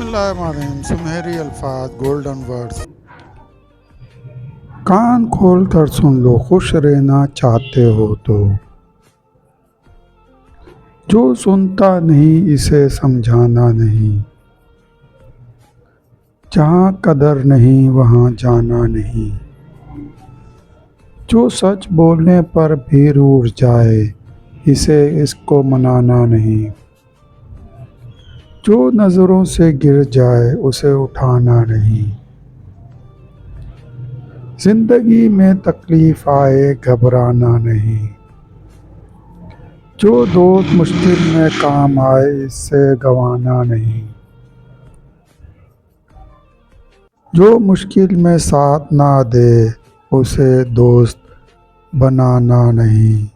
बिस्मिल्लाहिर्रहमानिर्रहीम। सुनहरी अल्फाज, गोल्डन वर्ड्स। कान खोल कर सुन लो, खुश रहना चाहते हो तो। जो सुनता नहीं इसे समझाना नहीं। जहाँ कदर नहीं वहाँ जाना नहीं। जो सच बोलने पर भी रूठ जाए इसको मनाना नहीं। जो नज़रों से गिर जाए उसे उठाना नहीं। जिंदगी में तकलीफ आए घबराना नहीं। जो दोस्त मुश्किल में काम आए इससे गंवाना नहीं। जो मुश्किल में साथ ना दे उसे दोस्त बनाना नहीं।